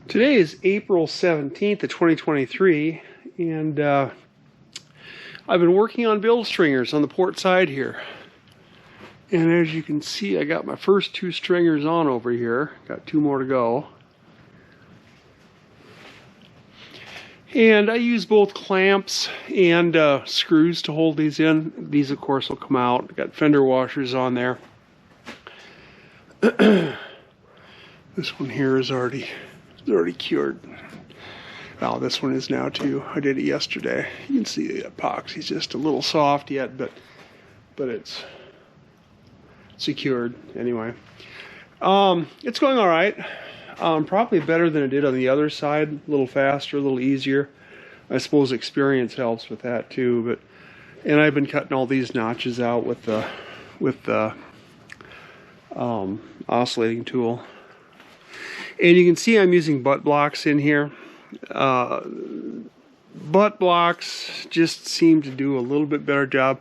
Today is April 17th of 2023, and I've been working on bilge stringers on the port side here. And as you can see, I got my first two stringers on over here. Got two more to go. And I use both clamps and screws to hold these in. These, of course, will come out. Got fender washers on there. This one here is already cured. Well, this one is now too. I did it yesterday. You can see the epoxy's just a little soft yet, but it's secured anyway. It's going all right. Probably better than it did on the other side. A little faster, a little easier. I suppose experience helps with that too. And I've been cutting all these notches out with the oscillating tool. And you can see I'm using butt blocks in here. Butt blocks just seem to do a little bit better job.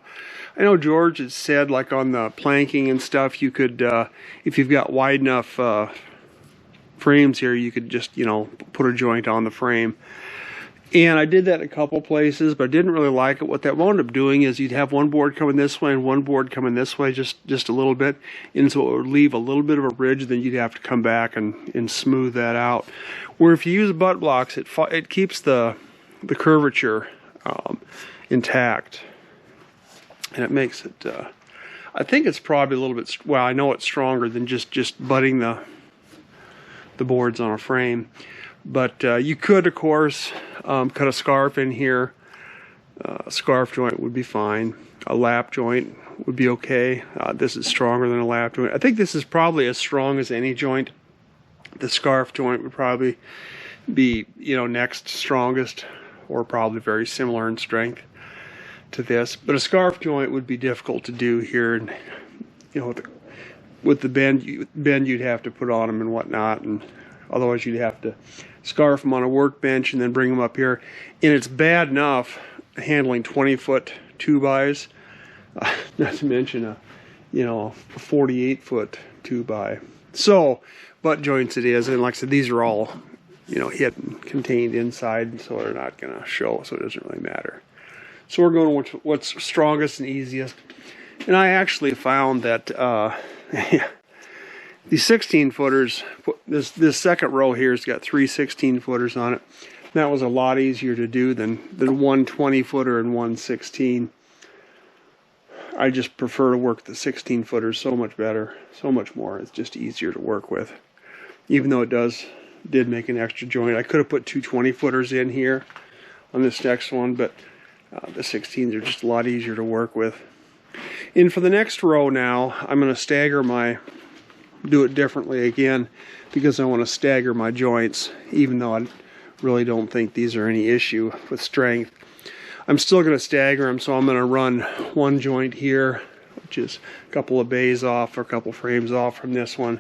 I know George had said, like on the planking and stuff, you could, if you've got wide enough frames here, you could just, put a joint on the frame. And I did that a couple places, but I didn't really like it. What that wound up doing is you'd have one board coming this way and one board coming this way, just a little bit. And so it would leave a little bit of a ridge, then you'd have to come back and smooth that out. Where if you use butt blocks, it keeps the curvature intact. And it makes it, I think it's probably a little bit, well, I know it's stronger than just butting the boards on a frame. But you could, of course, cut a scarf in here. A scarf joint would be fine. A lap joint would be okay. This is stronger than a lap joint. I think this is probably as strong as any joint. The scarf joint would probably be, next strongest, or probably very similar in strength to this. But a scarf joint would be difficult to do here, and with the bend you'd have to put on them and whatnot, and otherwise you'd have to scarf them on a workbench and then bring them up here. And it's bad enough handling 20-foot 2x, not to mention a 48-foot 2x. So butt joints it is, and like I said, these are all hidden, contained inside, so they're not going to show, so it doesn't really matter. So we're going with what's strongest and easiest. And I actually found that these 16-footers, this second row here has got three 16-footers on it. That was a lot easier to do than one 20-footer and one 16. I just prefer to work the 16-footers so much better, so much more. It's just easier to work with. Even though it did make an extra joint. I could have put two 20-footers in here on this next one, but the 16s are just a lot easier to work with. And for the next row now, I'm going to do it differently again, because I want to stagger my joints, even though I really don't think these are any issue with strength. I'm still going to stagger them, so I'm going to run one joint here, which is a couple of bays off or a couple frames off from this one,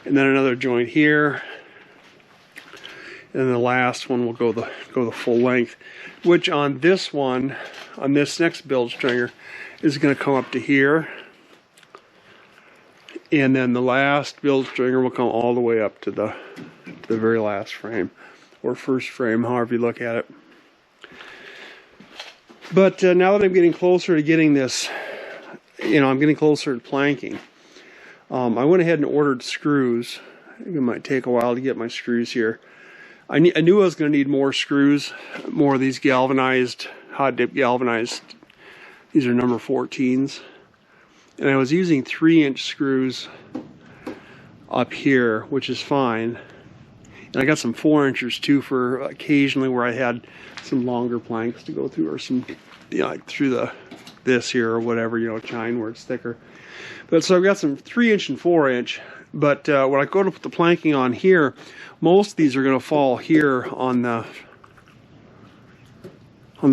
and then another joint here, and then the last one will go the full length, which on this one, on this next bilge stringer, is going to come up to here. And then the last bilge stringer will come all the way up to the very last frame, or first frame, however you look at it. But now that I'm getting closer to getting this, I'm getting closer to planking. I went ahead and ordered screws. It might take a while to get my screws here. I knew I was going to need more screws, more of these galvanized, hot dip galvanized. These are number 14s. And I was using 3-inch screws up here, which is fine. And I got some 4-inchers too for occasionally where I had some longer planks to go through, or some, like through this here or whatever, chine where it's thicker. But so I've got some 3-inch and 4-inch. But when I go to put the planking on here, most of these are going to fall here on the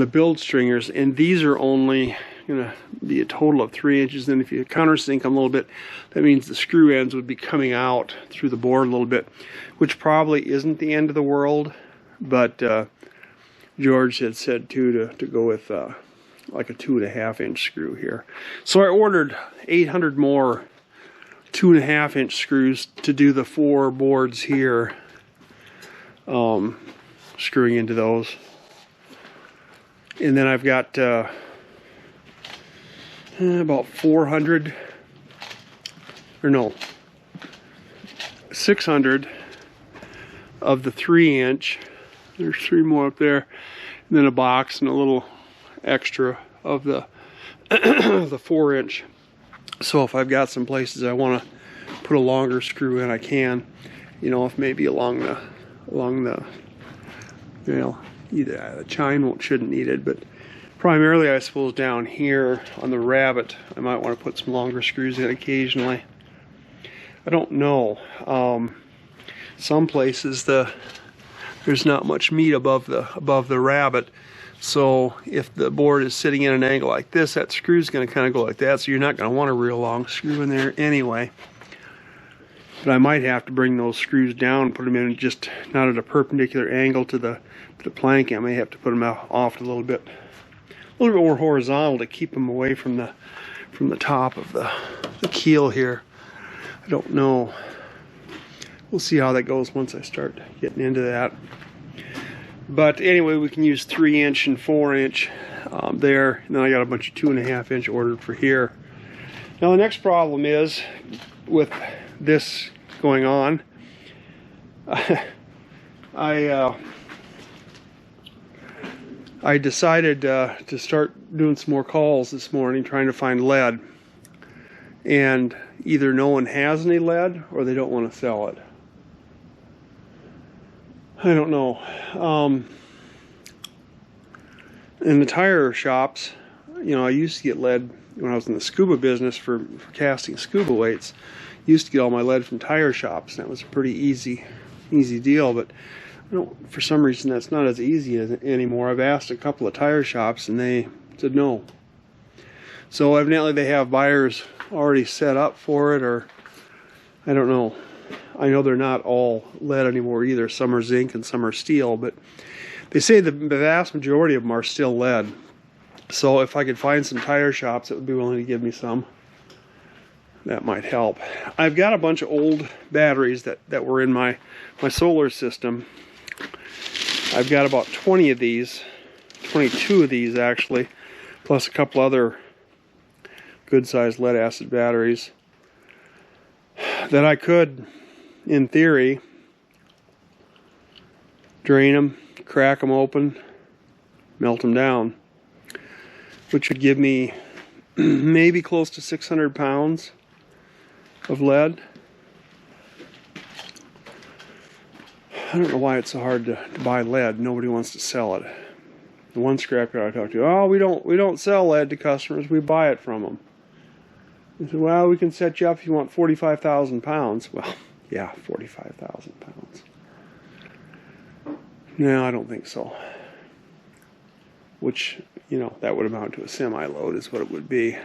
bilge stringers, and these are only going to be a total of 3 inches. Then if you countersink them a little bit, that means the screw ends would be coming out through the board a little bit, which probably isn't the end of the world. But George had said too to go with like a 2.5-inch screw here. So I ordered 800 more 2.5-inch screws to do the 4 boards here screwing into those. And then I've got about 400, or no, 600 of the 3-inch. There's 3 more up there, and then a box and a little extra of the the 4-inch. So if I've got some places I want to put a longer screw in, I can. You know, if maybe along the you know, either the chine shouldn't need it, but primarily I suppose down here on the rabbet I might want to put some longer screws in occasionally. I don't know. Some places there's not much meat above the rabbet, so if the board is sitting in an angle like this, that screw is going to kind of go like that, so you're not going to want a real long screw in there anyway. But I might have to bring those screws down and put them in just not at a perpendicular angle to the plank. I may have to put them off a little bit more horizontal to keep them away from the top of the keel here. I don't know. We'll see how that goes once I start getting into that. But anyway, we can use 3-inch and 4-inch there. And then I got a bunch of 2.5-inch ordered for here. Now the next problem is with this going on, I decided to start doing some more calls this morning trying to find lead, and either no one has any lead or they don't want to sell it. I don't know. In the tire shops, you know, I used to get lead when I was in the scuba business for casting scuba weights. Used to get all my lead from tire shops, and that was a pretty easy deal, but I don't, for some reason that's not as easy anymore. I've asked a couple of tire shops and they said no. So evidently they have buyers already set up for it, or I don't know. I know they're not all lead anymore either. Some are zinc and some are steel, but they say the vast majority of them are still lead. So if I could find some tire shops that would be willing to give me some, that might help. I've got a bunch of old batteries that were in my solar system. I've got about 20 of these, 22 of these actually, plus a couple other good-sized lead-acid batteries that I could, in theory, drain them, crack them open, melt them down, which would give me maybe close to 600 pounds of lead. I don't know why it's so hard to buy lead. Nobody wants to sell it. The one scrapyard I talked to, oh, we don't sell lead to customers. We buy it from them. I said, well, we can set you up if you want 45,000 pounds. Well, yeah, 45,000 pounds. No, I don't think so. Which, you know, that would amount to a semi-load is what it would be.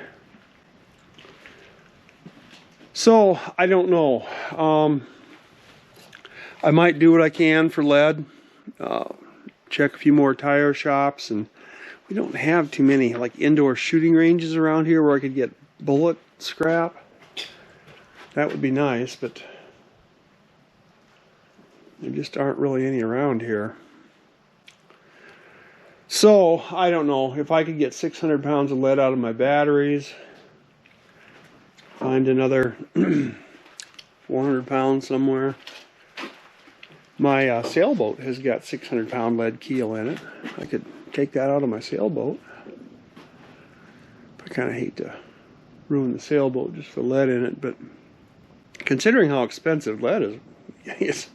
So, I don't know. I might do what I can for lead. Check a few more tire shops, and we don't have too many like indoor shooting ranges around here where I could get bullet scrap. That would be nice, but there just aren't really any around here. So, I don't know. If I could get 600 pounds of lead out of my batteries, find another 400 pounds somewhere. My sailboat has got 600 pound lead keel in it. I could take that out of my sailboat. I kind of hate to ruin the sailboat just for lead in it, but considering how expensive lead is,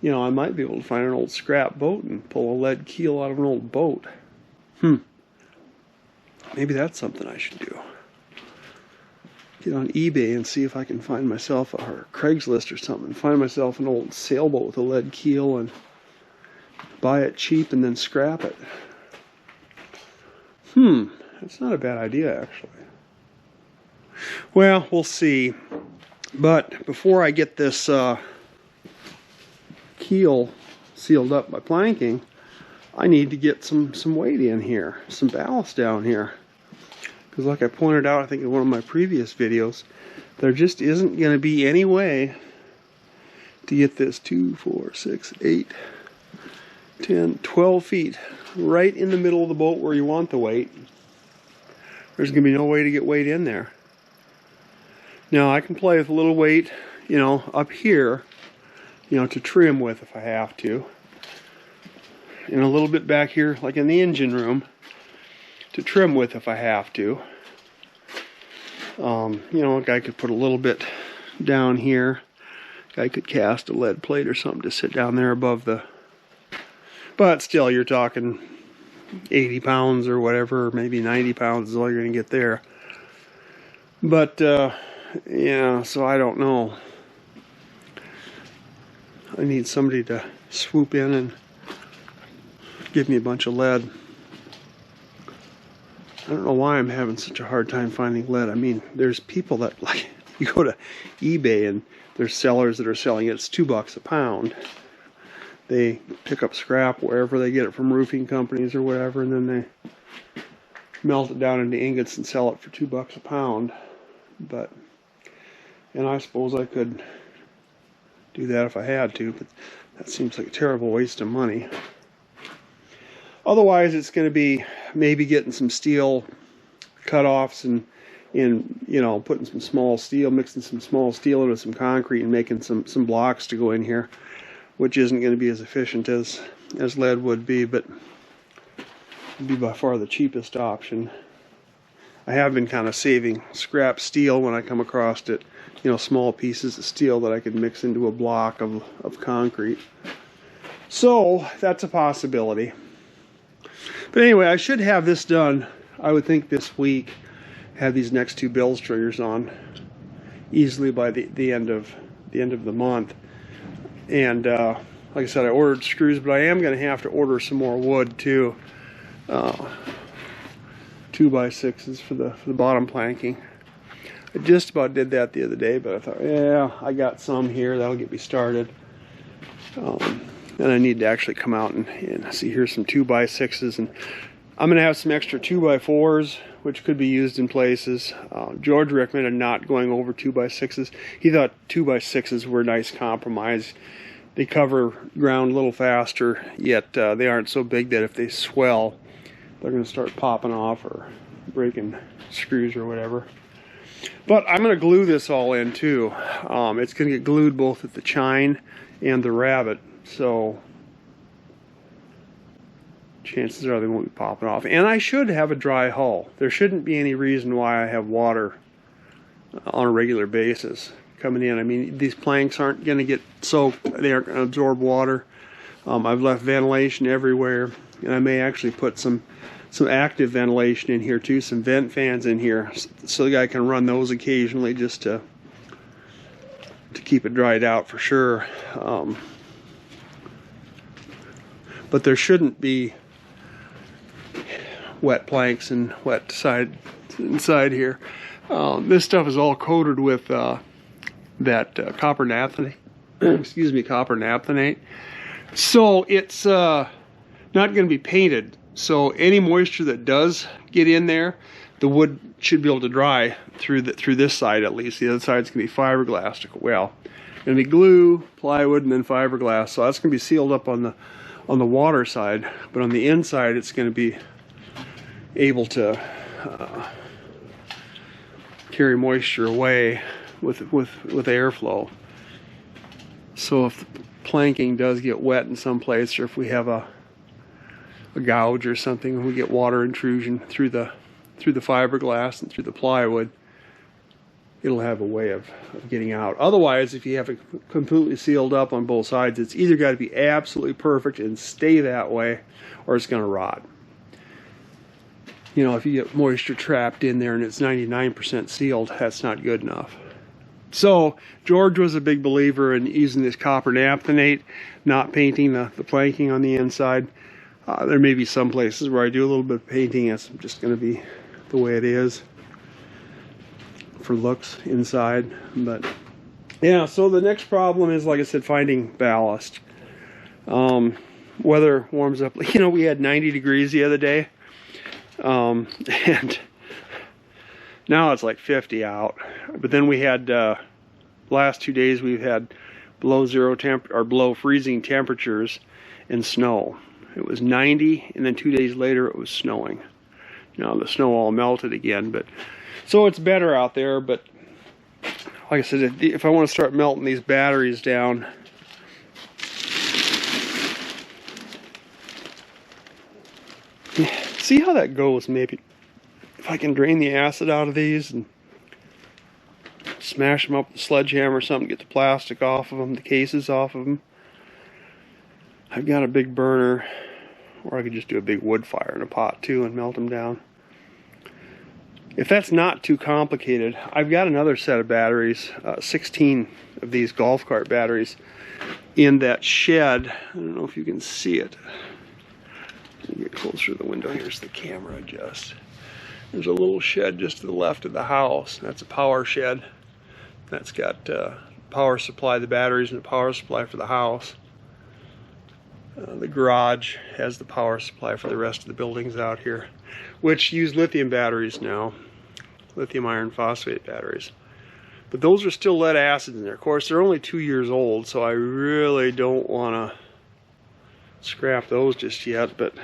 you know, I might be able to find an old scrap boat and pull a lead keel out of an old boat. Maybe that's something I should do. Get on eBay and see if I can find myself, or Craigslist or something, find myself an old sailboat with a lead keel and buy it cheap and then scrap it. That's not a bad idea, actually. Well, we'll see. But before I get this keel sealed up by planking, I need to get some weight in here, some ballast down here. Because like I pointed out, I think in one of my previous videos, there just isn't going to be any way to get this 2, 4, 6, 8, 10, 12 feet, right in the middle of the boat where you want the weight. There's going to be no way to get weight in there. Now I can play with a little weight, you know, up here, you know, to trim with if I have to. And a little bit back here, like in the engine room, to trim with if I have to. You know, a guy could put a little bit down here. A guy could cast a lead plate or something to sit down there above the... But still, you're talking 80 pounds or whatever, or maybe 90 pounds is all you're going to get there. But, yeah, so I don't know. I need somebody to swoop in and give me a bunch of lead. I don't know why I'm having such a hard time finding lead. I mean, there's people that, like, you go to eBay and there's sellers that are selling it. It's $2 a pound. They pick up scrap wherever they get it from, roofing companies or whatever, and then they melt it down into ingots and sell it for $2 a pound. But, and I suppose I could do that if I had to, but that seems like a terrible waste of money. Otherwise, it's going to be maybe getting some steel cut-offs and you know, putting some small steel, mixing some small steel into some concrete and making some blocks to go in here, which isn't going to be as efficient as lead would be, but would be by far the cheapest option. I have been kind of saving scrap steel when I come across it, you know, small pieces of steel that I could mix into a block of concrete. So that's a possibility. But anyway, I should have this done, I would think, this week. Have these next two Bilge triggers on easily by the end of the month. And like I said, I ordered screws, but I am going to have to order some more wood too. 2x6s for the bottom planking. I just about did that the other day, but I thought, yeah, I got some here. That'll get me started. And I need to actually come out and see, here's some 2x6s, and I'm going to have some extra 2x4s, which could be used in places. George recommended not going over 2x6s. He thought 2x6s were a nice compromise. They cover ground a little faster, yet they aren't so big that if they swell, they're going to start popping off or breaking screws or whatever. But I'm going to glue this all in too. It's going to get glued both at the chine and the rabbet, so chances are they won't be popping off. And I should have a dry hull. There shouldn't be any reason why I have water on a regular basis coming in. I mean, these planks aren't going to get soaked. They aren't going to absorb water. I've left ventilation everywhere, and I may actually put some active ventilation in here too, some vent fans in here, so the guy can run those occasionally just to keep it dried out for sure. But there shouldn't be wet planks and wet side inside here. This stuff is all coated with that copper naphthenate. Excuse me, copper naphthenate. So it's not going to be painted. So any moisture that does get in there, the wood should be able to dry through this side at least. The other side's going to be fiberglass. Well, it's going to be glue, plywood, and then fiberglass. So that's going to be sealed up on the water side, but on the inside it's going to be able to carry moisture away with airflow. So if the planking does get wet in some place, or if we have a gouge or something, we get water intrusion through the fiberglass and through the plywood, it'll have a way of getting out. Otherwise, if you have it completely sealed up on both sides, it's either got to be absolutely perfect and stay that way, or it's going to rot. You know, if you get moisture trapped in there and it's 99% sealed, that's not good enough. So George was a big believer in using this copper naphthenate, not painting the planking on the inside. There may be some places where I do a little bit of painting. It's just going to be the way it is for looks inside. But yeah, so the next problem is, like I said, finding ballast. Weather warms up. You know, we had 90 degrees the other day. And now it's like 50 out. But then we had last 2 days we've had below below freezing temperatures and snow. It was 90, and then 2 days later it was snowing. Now the snow all melted again, but so it's better out there. But like I said, if I want to start melting these batteries down, see how that goes. Maybe if I can drain the acid out of these and smash them up with a sledgehammer or something, get the plastic off of them, the cases off of them. I've got a big burner, or I could just do a big wood fire in a pot too and melt them down. If that's not too complicated, I've got another set of batteries, 16 of these golf cart batteries in that shed. I don't know if you can see it. Let me get closer to the window. Here's the camera adjust. There's a little shed just to the left of the house. That's a power shed. That's got power supply, the batteries, and the power supply for the house. The garage has the power supply for the rest of the buildings out here, which use lithium batteries now, lithium iron phosphate batteries. But those are still lead acid in there. Of course, they're only 2 years old, so I really don't want to scrap those just yet. But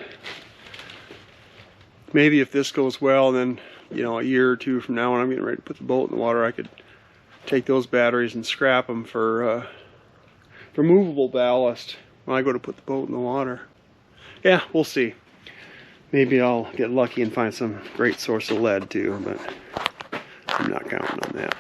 maybe if this goes well, then, you know, a year or two from now when I'm getting ready to put the boat in the water, I could take those batteries and scrap them for movable ballast when I go to put the boat in the water. Yeah, we'll see. Maybe I'll get lucky and find some great source of lead too, but I'm not counting on that.